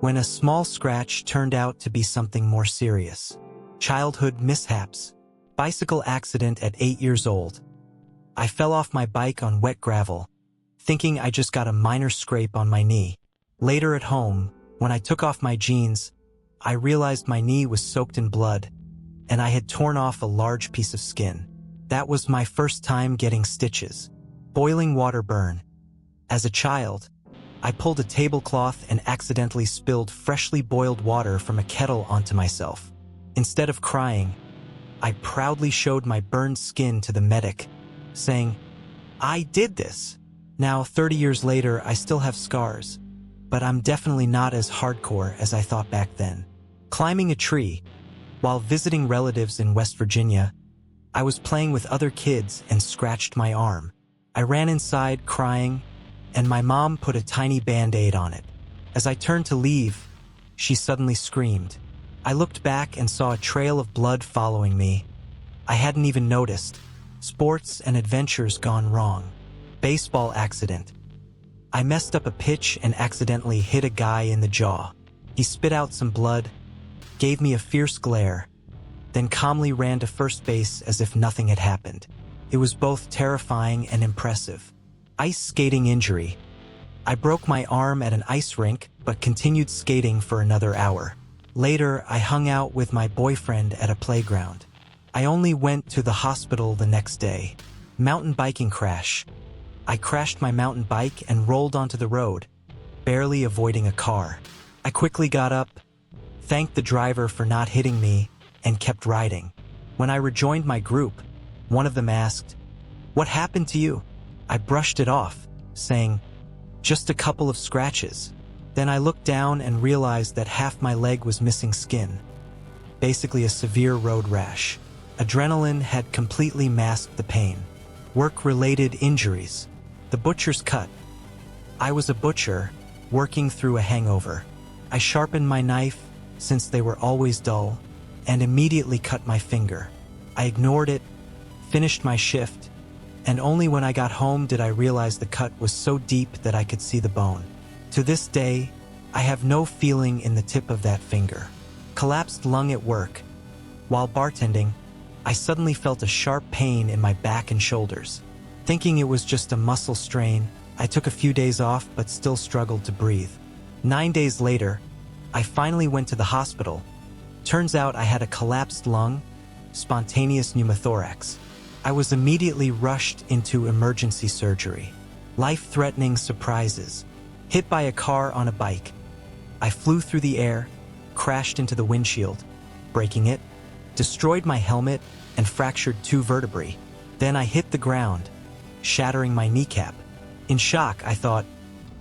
when a small scratch turned out to be something more serious. Childhood mishaps. Bicycle accident at 8 years old. I fell off my bike on wet gravel, thinking I just got a minor scrape on my knee. Later at home, when I took off my jeans, I realized my knee was soaked in blood, and I had torn off a large piece of skin. That was my first time getting stitches. Boiling water burn. As a child, I pulled a tablecloth and accidentally spilled freshly boiled water from a kettle onto myself. Instead of crying, I proudly showed my burned skin to the medic, saying, "I did this." Now, 30 years later, I still have scars, but I'm definitely not as hardcore as I thought back then. Climbing a tree. While visiting relatives in West Virginia, I was playing with other kids and scratched my arm. I ran inside crying, and my mom put a tiny band-aid on it. As I turned to leave, she suddenly screamed. I looked back and saw a trail of blood following me. I hadn't even noticed. Sports and adventures gone wrong. Baseball accident. I messed up a pitch and accidentally hit a guy in the jaw. He spit out some blood, gave me a fierce glare, then calmly ran to first base as if nothing had happened. It was both terrifying and impressive. Ice skating injury. I broke my arm at an ice rink but continued skating for another hour. Later, I hung out with my boyfriend at a playground. I only went to the hospital the next day. Mountain biking crash. I crashed my mountain bike and rolled onto the road, barely avoiding a car. I quickly got up, thanked the driver for not hitting me, and kept riding. When I rejoined my group, one of them asked, "What happened to you?" I brushed it off, saying, "Just a couple of scratches." Then I looked down and realized that half my leg was missing skin. Basically a severe road rash. Adrenaline had completely masked the pain. Work-related injuries. The butcher's cut. I was a butcher, working through a hangover. I sharpened my knife, since they were always dull, and immediately cut my finger. I ignored it, finished my shift, and only when I got home did I realize the cut was so deep that I could see the bone. To this day, I have no feeling in the tip of that finger. Collapsed lung at work. While bartending, I suddenly felt a sharp pain in my back and shoulders. Thinking it was just a muscle strain, I took a few days off but still struggled to breathe. 9 days later, I finally went to the hospital. Turns out I had a collapsed lung, spontaneous pneumothorax. I was immediately rushed into emergency surgery. Life-threatening surprises. Hit by a car on a bike. I flew through the air, crashed into the windshield, breaking it, destroyed my helmet, and fractured 2 vertebrae. Then I hit the ground, shattering my kneecap. In shock, I thought,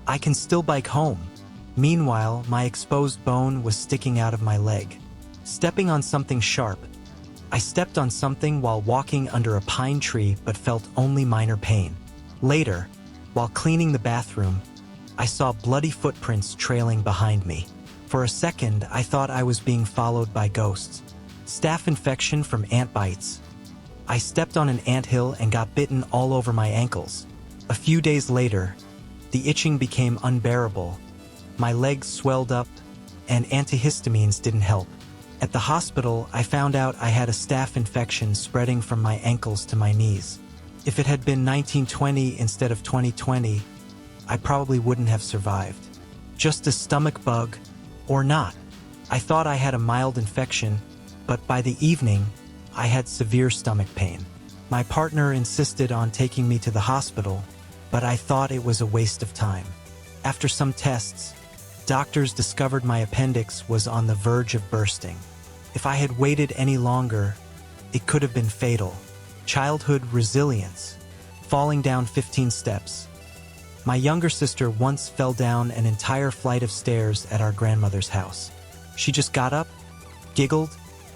I can still bike home. Meanwhile, my exposed bone was sticking out of my leg. Stepping on something sharp. I stepped on something while walking under a pine tree but felt only minor pain. Later, while cleaning the bathroom, I saw bloody footprints trailing behind me. For a second, I thought I was being followed by ghosts. Staph infection from ant bites. I stepped on an anthill and got bitten all over my ankles. A few days later, the itching became unbearable. My legs swelled up, and antihistamines didn't help. At the hospital, I found out I had a staph infection spreading from my ankles to my knees. If it had been 1920 instead of 2020, I probably wouldn't have survived. Just a stomach bug, or not. I thought I had a mild infection, but by the evening, I had severe stomach pain. My partner insisted on taking me to the hospital, but I thought it was a waste of time. After some tests, doctors discovered my appendix was on the verge of bursting. If I had waited any longer, it could have been fatal. Childhood resilience. Falling down 15 steps. My younger sister once fell down an entire flight of stairs at our grandmother's house. She just got up, giggled,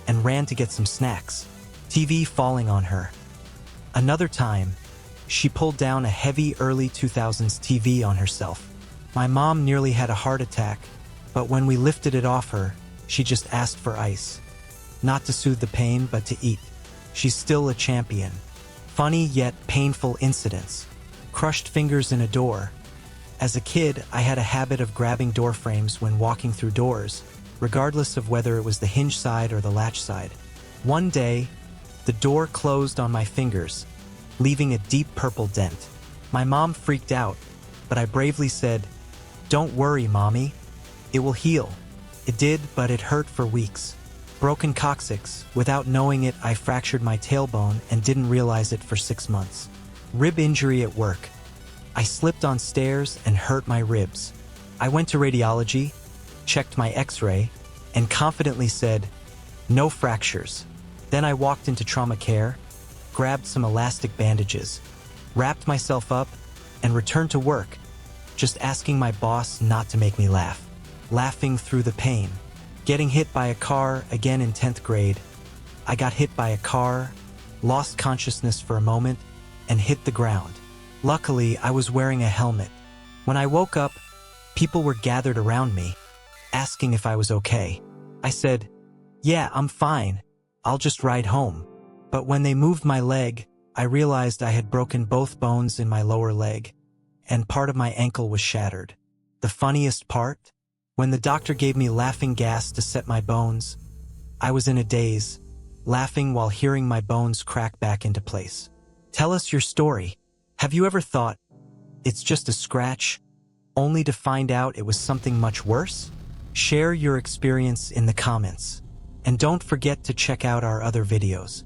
and ran to get some snacks. TV falling on her. Another time, she pulled down a heavy early 2000s TV on herself. My mom nearly had a heart attack, but when we lifted it off her, she just asked for ice. Not to soothe the pain, but to eat. She's still a champion. Funny yet painful incidents. Crushed fingers in a door. As a kid, I had a habit of grabbing door frames when walking through doors, regardless of whether it was the hinge side or the latch side. One day, the door closed on my fingers, leaving a deep purple dent. My mom freaked out, but I bravely said, "Don't worry, Mommy. It will heal." It did, but it hurt for weeks. Broken coccyx. Without knowing it, I fractured my tailbone and didn't realize it for 6 months. Rib injury at work. I slipped on stairs and hurt my ribs. I went to radiology, checked my x-ray, and confidently said, "No fractures." Then I walked into trauma care, grabbed some elastic bandages, wrapped myself up, and returned to work, just asking my boss not to make me laugh. Laughing through the pain. Getting hit by a car again in 10th grade. I got hit by a car, lost consciousness for a moment, and hit the ground. Luckily, I was wearing a helmet. When I woke up, people were gathered around me, asking if I was okay. I said, "Yeah, I'm fine. I'll just ride home." But when they moved my leg, I realized I had broken both bones in my lower leg, and part of my ankle was shattered. The funniest part? When the doctor gave me laughing gas to set my bones, I was in a daze, laughing while hearing my bones crack back into place. Tell us your story. Have you ever thought, it's just a scratch, only to find out it was something much worse? Share your experience in the comments. And don't forget to check out our other videos.